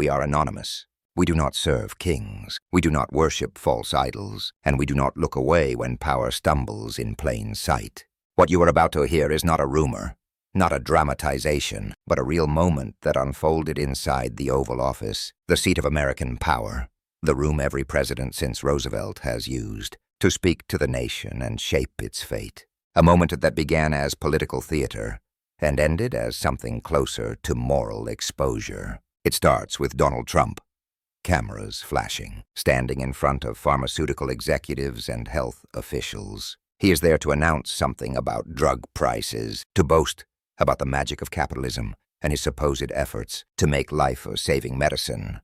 We are anonymous. We do not serve kings. We do not worship false idols, and we do not look away when power stumbles in plain sight. What you are about to hear is not a rumor, not a dramatization, but a real moment that unfolded inside the Oval Office, the seat of American power, the room every president since Roosevelt has used to speak to the nation and shape its fate. A moment that began as political theater and ended as something closer to moral exposure. It starts with Donald Trump, cameras flashing, standing in front of pharmaceutical executives and health officials. He is there to announce something about drug prices, to boast about the magic of capitalism and his supposed efforts to make life-saving medicine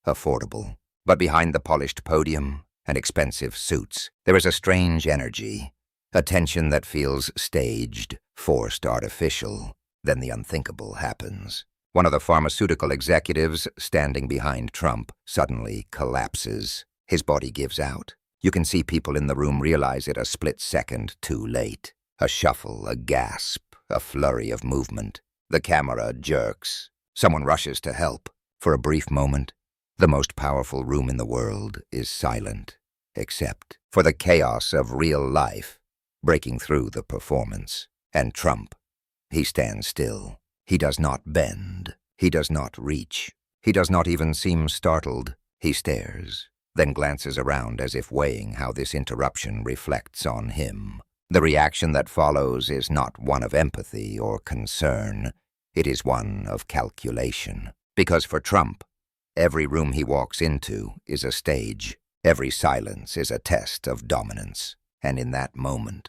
affordable. But behind the polished podium and expensive suits, there is a strange energy, a tension that feels staged, forced, artificial. Then the unthinkable happens. One of the pharmaceutical executives standing behind Trump suddenly collapses. His body gives out. You can see people in the room realize it a split second too late. A shuffle, a gasp, a flurry of movement. The camera jerks. Someone rushes to help. For a brief moment, the most powerful room in the world is silent, except for the chaos of real life breaking through the performance. And Trump, he stands still. He does not bend. He does not reach. He does not even seem startled. He stares, then glances around as if weighing how this interruption reflects on him. The reaction that follows is not one of empathy or concern. It is one of calculation. Because for Trump, every room he walks into is a stage. Every silence is a test of dominance. And in that moment,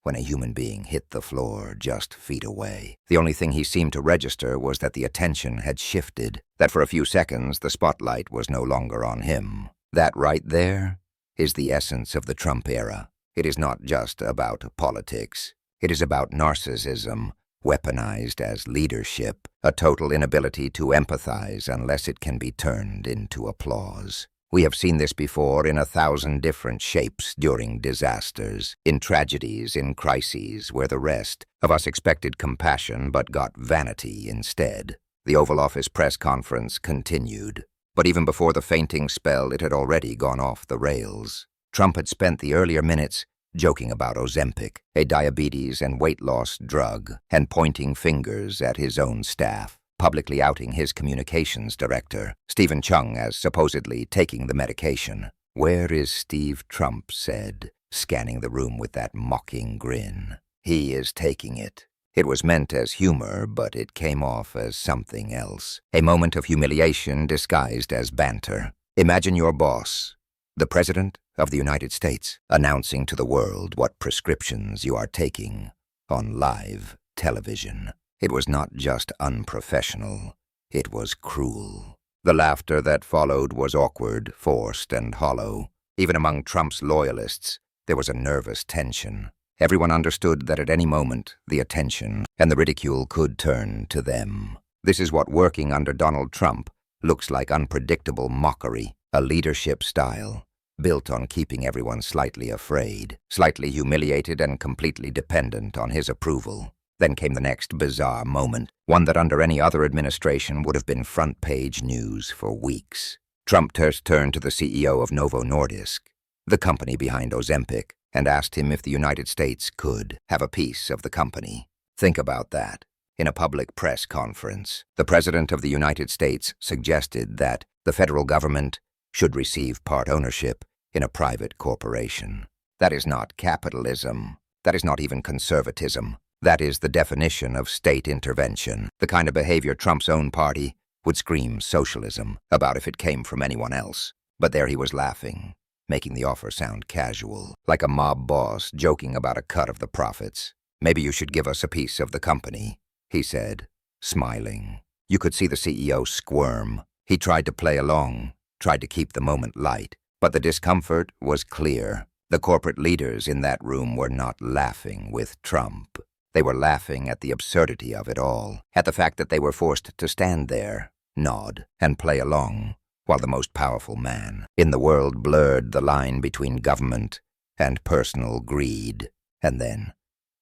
when a human being hit the floor just feet away, the only thing he seemed to register was that the attention had shifted, that for a few seconds the spotlight was no longer on him. That right there is the essence of the Trump era. It is not just about politics. It is about narcissism, weaponized as leadership, a total inability to empathize unless it can be turned into applause. We have seen this before in 1,000 different shapes during disasters, in tragedies, in crises, where the rest of us expected compassion but got vanity instead. The Oval Office press conference continued, but even before the fainting spell, it had already gone off the rails. Trump had spent the earlier minutes joking about Ozempic, a diabetes and weight loss drug, and pointing fingers at his own staff, publicly outing his communications director, Stephen Chung, as supposedly taking the medication. "Where is Steve?" Trump said, scanning the room with that mocking grin. "He is taking it." It was meant as humor, but it came off as something else. A moment of humiliation disguised as banter. Imagine your boss, the President of the United States, announcing to the world what prescriptions you are taking on live television. It was not just unprofessional, it was cruel. The laughter that followed was awkward, forced, and hollow. Even among Trump's loyalists, there was a nervous tension. Everyone understood that at any moment, the attention and the ridicule could turn to them. This is what working under Donald Trump looks like: unpredictable mockery, a leadership style built on keeping everyone slightly afraid, slightly humiliated, and completely dependent on his approval. Then came the next bizarre moment, one that under any other administration would have been front-page news for weeks. Trump turned to the CEO of Novo Nordisk, the company behind Ozempic, and asked him if the United States could have a piece of the company. Think about that. In a public press conference, the President of the United States suggested that the federal government should receive part ownership in a private corporation. That is not capitalism. That is not even conservatism. That is the definition of state intervention, the kind of behavior Trump's own party would scream socialism about if it came from anyone else. But there he was laughing, making the offer sound casual, like a mob boss joking about a cut of the profits. "Maybe you should give us a piece of the company," he said, smiling. You could see the CEO squirm. He tried to play along, tried to keep the moment light, but the discomfort was clear. The corporate leaders in that room were not laughing with Trump. They were laughing at the absurdity of it all, at the fact that they were forced to stand there, nod, and play along, while the most powerful man in the world blurred the line between government and personal greed. And then,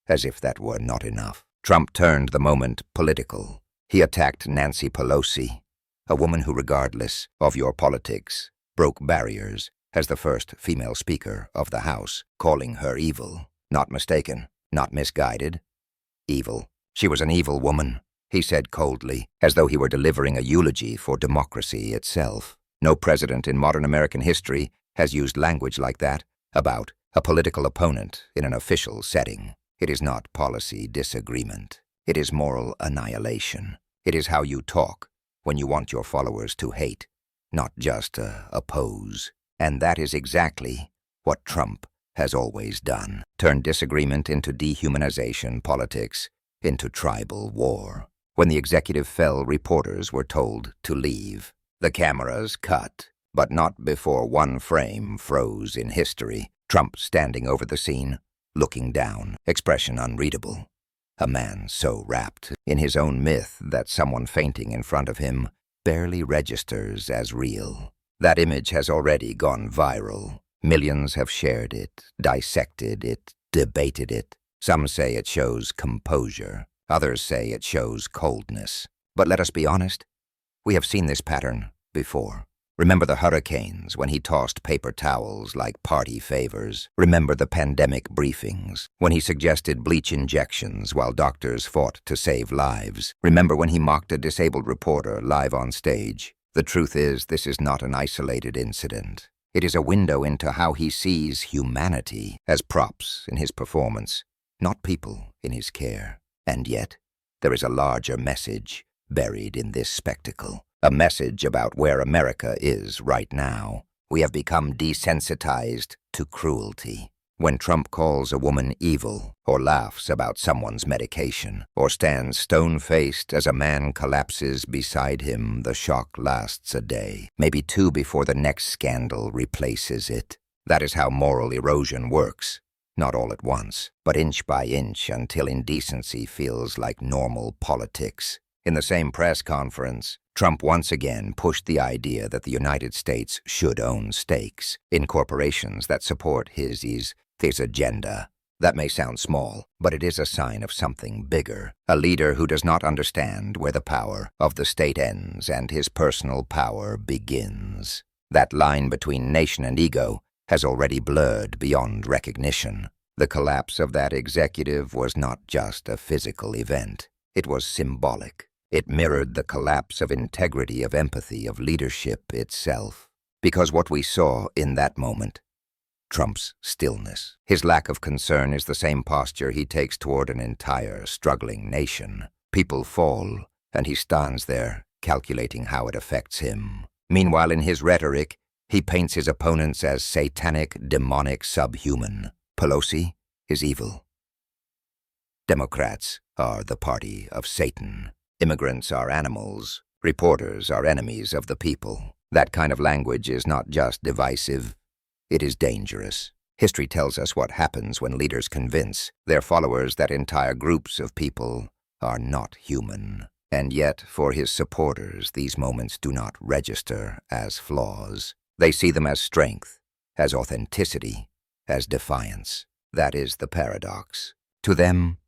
as if that were not enough, Trump turned the moment political. He attacked Nancy Pelosi, A woman who, regardless of your politics, broke barriers as the first female Speaker of the House, calling her evil. Not mistaken, not misguided. Evil. She was an evil woman, he said coldly, as though he were delivering a eulogy for democracy itself. No president in modern American history has used language like that about a political opponent in an official setting. It is not policy disagreement. It is moral annihilation. It is how you talk when you want your followers to hate, not just oppose. And that is exactly what Trump has always done. Turned disagreement into dehumanization, politics into tribal war. When the executive fell, reporters were told to leave. The cameras cut, but not before one frame froze in history. Trump standing over the scene, looking down, expression unreadable. A man so wrapped in his own myth that someone fainting in front of him barely registers as real. That image has already gone viral. Millions have shared it, dissected it, debated it. Some say it shows composure. Others say it shows coldness. But let us be honest, we have seen this pattern before. Remember the hurricanes when he tossed paper towels like party favors. Remember the pandemic briefings when he suggested bleach injections while doctors fought to save lives. Remember when he mocked a disabled reporter live on stage. The truth is, this is not an isolated incident. It is a window into how he sees humanity as props in his performance, not people in his care. And yet, there is a larger message buried in this spectacle. A message about where America is right now. We have become desensitized to cruelty. When Trump calls a woman evil, or laughs about someone's medication, or stands stone-faced as a man collapses beside him, the shock lasts a day, maybe two before the next scandal replaces it. That is how moral erosion works. Not all at once, but inch by inch until indecency feels like normal politics. In the same press conference, Trump once again pushed the idea that the United States should own stakes in corporations that support his agenda. That may sound small, but it is a sign of something bigger. A leader who does not understand where the power of the state ends and his personal power begins. That line between nation and ego has already blurred beyond recognition. The collapse of that executive was not just a physical event. It was symbolic. It mirrored the collapse of integrity, of empathy, of leadership itself. Because what we saw in that moment, Trump's stillness, his lack of concern, is the same posture he takes toward an entire struggling nation. People fall, and he stands there, calculating how it affects him. Meanwhile, in his rhetoric, he paints his opponents as satanic, demonic, subhuman. Pelosi is evil. Democrats are the party of Satan. Immigrants are animals. Reporters are enemies of the people. That kind of language is not just divisive, it is dangerous. History tells us what happens when leaders convince their followers that entire groups of people are not human. And yet, for his supporters, these moments do not register as flaws. They see them as strength, as authenticity, as defiance. That is the paradox. To them,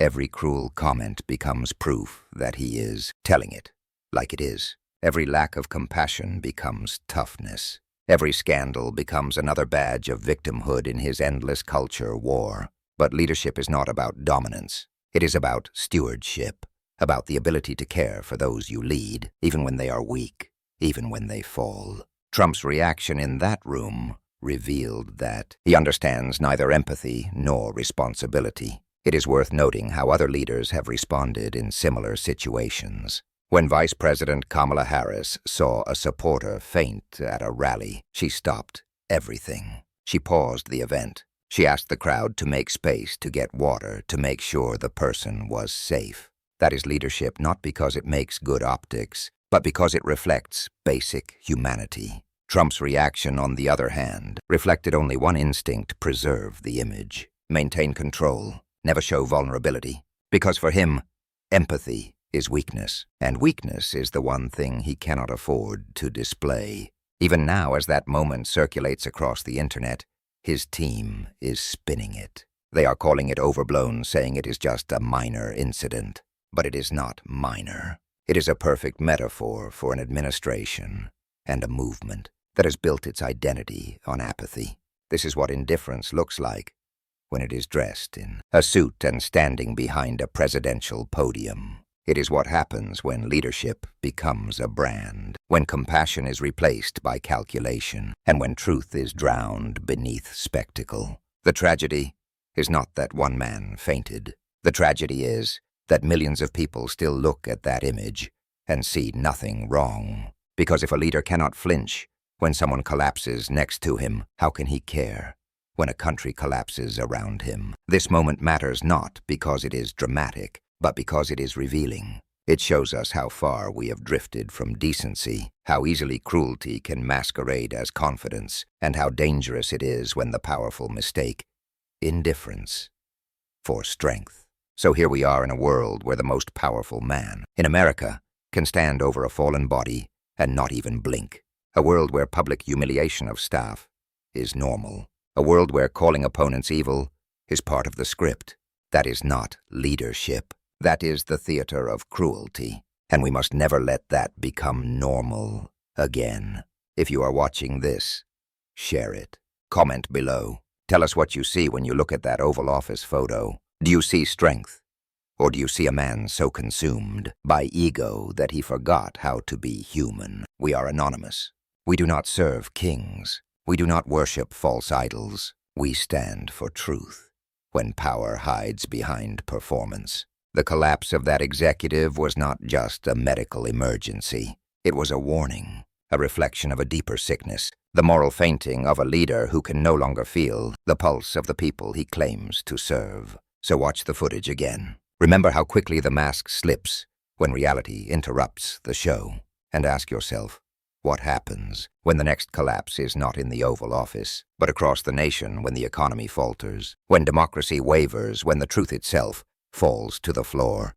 every cruel comment becomes proof that he is telling it like it is. Every lack of compassion becomes toughness. Every scandal becomes another badge of victimhood in his endless culture war. But leadership is not about dominance. It is about stewardship, about the ability to care for those you lead, even when they are weak, even when they fall. Trump's reaction in that room revealed that he understands neither empathy nor responsibility. It is worth noting how other leaders have responded in similar situations. When Vice President Kamala Harris saw a supporter faint at a rally, she stopped everything. She paused the event. She asked the crowd to make space, to get water, to make sure the person was safe. That is leadership not because it makes good optics, but because it reflects basic humanity. Trump's reaction, on the other hand, reflected only one instinct: preserve the image, maintain control, never show vulnerability. Because for him, empathy is weakness, and weakness is the one thing he cannot afford to display. Even now, as that moment circulates across the internet, his team is spinning it. They are calling it overblown, saying it is just a minor incident. But it is not minor. It is a perfect metaphor for an administration and a movement that has built its identity on apathy. This is what indifference looks like when it is dressed in a suit and standing behind a presidential podium. It is what happens when leadership becomes a brand, when compassion is replaced by calculation, and when truth is drowned beneath spectacle. The tragedy is not that one man fainted. The tragedy is that millions of people still look at that image and see nothing wrong. Because if a leader cannot flinch when someone collapses next to him, how can he care when a country collapses around him? This moment matters not because it is dramatic, but because it is revealing. It shows us how far we have drifted from decency, how easily cruelty can masquerade as confidence, and how dangerous it is when the powerful mistake indifference for strength. So here we are in a world where the most powerful man in America can stand over a fallen body and not even blink. A world where public humiliation of staff is normal. A world where calling opponents evil is part of the script. That is not leadership. That is the theater of cruelty. And we must never let that become normal again. If you are watching this, share it. Comment below. Tell us what you see when you look at that Oval Office photo. Do you see strength? Or do you see a man so consumed by ego that he forgot how to be human? We are anonymous. We do not serve kings. We do not worship false idols. We stand for truth when power hides behind performance. The collapse of that executive was not just a medical emergency. It was a warning, a reflection of a deeper sickness, the moral fainting of a leader who can no longer feel the pulse of the people he claims to serve. So watch the footage again. Remember how quickly the mask slips when reality interrupts the show. And ask yourself, what happens when the next collapse is not in the Oval Office, but across the nation when the economy falters, when democracy wavers, when the truth itself falls to the floor?